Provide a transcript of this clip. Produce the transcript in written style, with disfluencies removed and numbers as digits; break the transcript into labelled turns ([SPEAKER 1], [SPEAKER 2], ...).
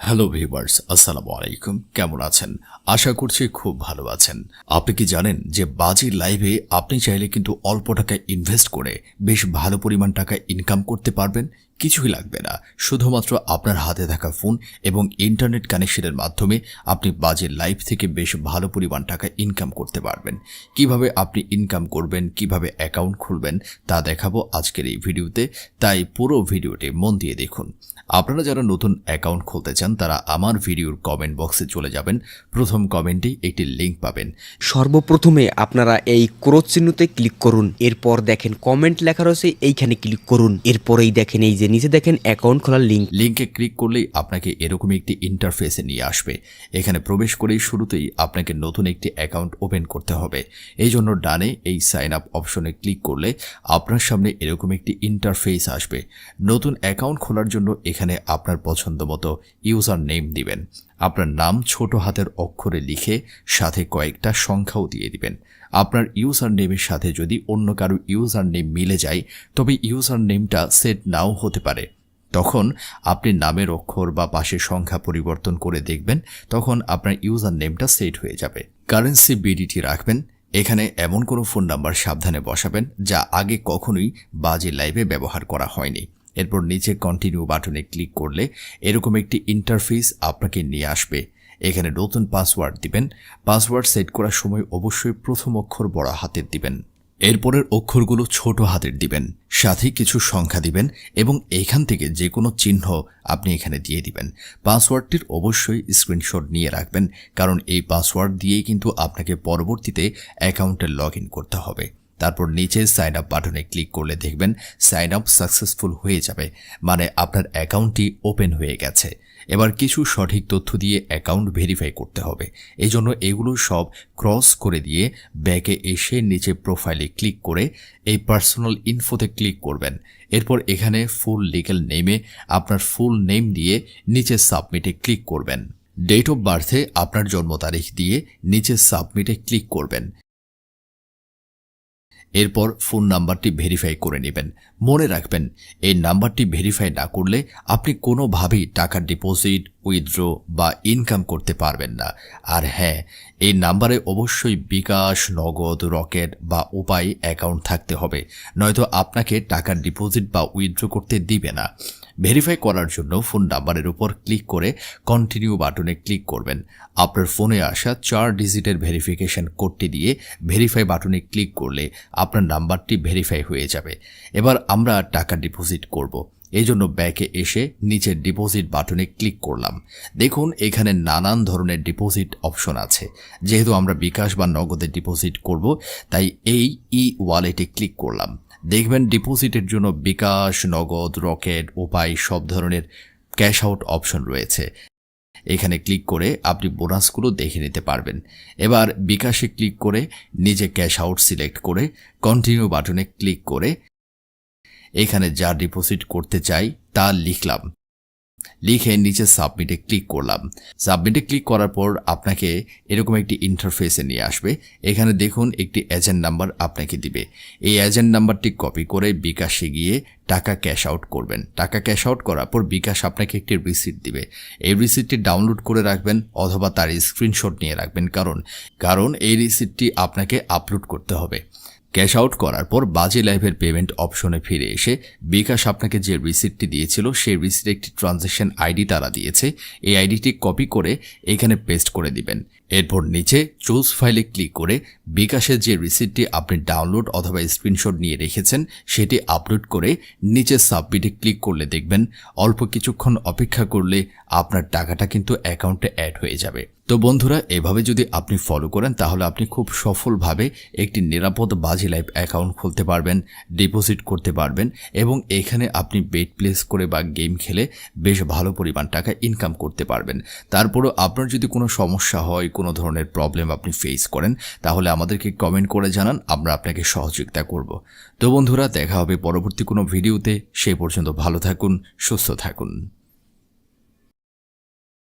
[SPEAKER 1] Hello viewers, আসসালামু আলাইকুম। কেমন আছেন? আশা করছি খুব ভালো আছেন। আপনি কি জানেন যে বাজি লাইভে আপনি চাইলে কিন্তু অল্প টাকা ইনভেস্ট করে বেশ ভালো পরিমাণ টাকা ইনকাম করতে পারবেন? কিছুই লাগবে না, শুধুমাত্র আপনার হাতে থাকা ফোন এবং ইন্টারনেট কানেকশনের মাধ্যমে আপনি বাজি লাইভ থেকে বেশ ভালো পরিমাণ টাকা ইনকাম করতে পারবেন। কিভাবে আপনি ইনকাম করবেন, কিভাবে অ্যাকাউন্ট খুলবেন তা দেখাবো আজকের এই ভিডিওতে, তাই পুরো ভিডিওটি মন দিয়ে দেখুন। আপনারা যারা নতুন অ্যাকাউন্ট খুলতে চান তারা আমার ভিডিওর কমেন্ট বক্সে চলে যাবেন। প্রথম কমেন্টে একটি লিংক পাবেন।
[SPEAKER 2] সর্বপ্রথমে আপনারা এই ক্রস চিহ্নতে ক্লিক করুন। এরপর দেখেন কমেন্ট লেখা রয়েছে, এইখানে ক্লিক করুন। এরপরেই দেখেন এই যে নিচে দেখেন অ্যাকাউন্ট খোলার লিংক।
[SPEAKER 1] লিংকে ক্লিক করলেই আপনাকে এরকম একটি ইন্টারফেসে নিয়ে আসবে। এখানে প্রবেশ করেই শুরুতেই আপনাকে নতুন একটি অ্যাকাউন্ট ওপেন করতে হবে। এই জন্য ডানে এই সাইন আপ অপশনে ক্লিক করলে আপনার সামনে এরকম একটি ইন্টারফেস আসবে। নতুন অ্যাকাউন্ট খোলার জন্য এখানে আপনার পছন্দ মতো ইউজার নেম দিবেন। আপনার নাম ছোট হাতের অক্ষরে লিখে সাথে কয়েকটা সংখ্যাও দিয়ে দিবেন। আপনার ইউজার নেমের সাথে যদি অন্য কারো ইউজার নেম মিলে যায় তবে ইউজার নেমটা সেট নাও হতে পারে। তখন আপনি নামের অক্ষর বা পাশের সংখ্যা পরিবর্তন করে দেখবেন, তখন আপনার ইউজার নেমটা সেট হয়ে যাবে। কারেন্সি বিডিটি রাখবেন। এখানে এমন কোনো ফোন নাম্বার সাবধানে বসাবেন যা আগে কখনোই বাজি লাইভে ব্যবহার করা হয়নি। এরপর নিচে কন্টিনিউ বাটনে ক্লিক করলে এরকম একটি ইন্টারফেস আপনাকে নিয়ে আসবে। এখানে নতুন পাসওয়ার্ড দিবেন। পাসওয়ার্ড সেট করার সময় অবশ্যই প্রথম অক্ষর বড় হাতের দিবেন, এরপরের অক্ষরগুলো ছোট হাতের দিবেন, সাথে কিছু সংখ্যা দিবেন এবং এখান থেকে যে কোনো চিহ্ন আপনি এখানে দিয়ে দিবেন। পাসওয়ার্ডটির অবশ্যই স্ক্রিনশট নিয়ে রাখবেন, কারণ এই পাসওয়ার্ড দিয়েই কিন্তু আপনাকে পরবর্তীতে অ্যাকাউন্টে লগ ইন করতে হবে। তারপর নিচে সাইন আপ বাটনে ক্লিক করলে দেখবেন সাইন আপ সাকসেসফুল হয়ে যাবে, মানে আপনার অ্যাকাউন্টটি ওপেন হয়ে গেছে। এবার কিছু সঠিক তথ্য দিয়ে অ্যাকাউন্ট ভেরিফাই করতে হবে। এই জন্য এগুলো সব ক্রস করে দিয়ে ব্যাকে এসে নিচে প্রোফাইলে ক্লিক করে এই পার্সোনাল ইনফোতে ক্লিক করবেন। এরপর এখানে ফুল লিগ্যাল নেমে আপনার ফুল নেম দিয়ে নিচে সাবমিটে ক্লিক করবেন। ডেট অফ বার্থে আপনার জন্ম তারিখ দিয়ে নিচে সাবমিটে ক্লিক করবেন। এরপর ফোন নাম্বারটি ভেরিফাই করে নেবেন। মনে রাখবেন, এই নাম্বারটি ভেরিফাই না করলে আপনি কোনোভাবেই টাকা ডিপোজিট, উইথড্র বা ইনকাম করতে পারবেন না। আর হ্যাঁ, এই নাম্বারে অবশ্যই বিকাশ, নগদ, রকেট বা উপায় অ্যাকাউন্ট থাকতে হবে, নয়তো আপনাকে টাকা ডিপোজিট বা উইথড্র করতে দিবে না। ভেরিফাই করার জন্য ফোন নাম্বারের উপর ক্লিক করে কন্টিনিউ বাটনে ক্লিক করবেন। আপনার ফোনে আসা 4 ডিজিটের ভেরিফিকেশন কোডটি দিয়ে ভেরিফাই বাটনে ক্লিক করলে আপনার নাম্বারটি ভেরিফাই হয়ে যাবে। এবার আমরা টাকা ডিপোজিট করব। এই জন্য ব্যাকে এসে নিচের ডিপোজিট বাটনে ক্লিক করলাম। দেখুন এখানে নানান ধরনের ডিপোজিট অপশন আছে। যেহেতু আমরা বিকাশ বা নগদে ডিপোজিট করব, তাই এই ওয়ালেটে ক্লিক করলাম। দেখবেন ডিপোজিটের জন্য বিকাশ, নগদ, রকেট, উপায় সব ধরনের ক্যাশ আউট অপশন রয়েছে। এখানে ক্লিক করে আপনি বোনাসগুলো দেখে নিতে পারবেন। এবার বিকাশে ক্লিক করে নিজে ক্যাশ আউট সিলেক্ট করে কন্টিনিউ বাটনে ক্লিক করে এখানে যা ডিপোজিট করতে চাই তা লিখলাম। লিখে নিচে সাবমিটে ক্লিক করলাম। সাবমিটে ক্লিক করার পর আপনাকে এরকম একটি ইন্টারফেসে নিয়ে আসবে। এখানে দেখুন একটি এজেন্ট নাম্বার আপনাকে দিবে। এই এজেন্ট নাম্বারটি কপি করে বিকাশে গিয়ে টাকা ক্যাশ আউট করবেন। টাকা ক্যাশ আউট করার পর বিকাশ আপনাকে একটি রিসিট দিবে। এই রিসিটটি ডাউনলোড করে রাখবেন অথবা তার স্ক্রিনশট নিয়ে রাখবেন, কারণ এই রিসিটটি আপনাকে আপলোড করতে হবে। ক্যাশ আউট করার পর বাজি লাইভের পেমেন্ট অপশনে ফিরে এসে বিকাশ আপনাকে যে রিসিটটি দিয়েছিল সেই রিসিটে একটি ট্রানজ্যাকশন আইডি তারা দিয়েছে। এই আইডিটি কপি করে এখানে পেস্ট করে দিবেন। এরপর নিচে চুজ ফাইলে ক্লিক করে বিকাশের যে রিসিটটি আপনি ডাউনলোড অথবা স্ক্রিনশট নিয়ে রেখেছেন সেটি আপলোড করে নিচে সাবমিটে ক্লিক করলে দেখবেন অল্প কিছুক্ষণ অপেক্ষা করলে আপনার টাকাটা কিন্তু অ্যাকাউন্টে অ্যাড হয়ে যাবে। তো বন্ধুরা, এভাবে যদি আপনি ফলো করেন তাহলে আপনি খুব সফলভাবে একটি নিরাপদ বাজি লাইভ অ্যাকাউন্ট খুলতে পারবেন, ডিপোজিট করতে পারবেন এবং এখানে আপনি বেট প্লেস করে বা গেম খেলে বেশ ভালো পরিমাণ টাকা ইনকাম করতে পারবেন। তারপরও আপনার যদি কোনো সমস্যা হয়, কোনো ধরনের প্রবলেম আপনি ফেস করেন, তাহলে আমাদেরকে কমেন্ট করে জানান, আমরা আপনাকে সহযোগিতা করব। তো বন্ধুরা, দেখা হবে পরবর্তী কোনো ভিডিওতে। সেই পর্যন্ত ভালো থাকুন, সুস্থ থাকুন।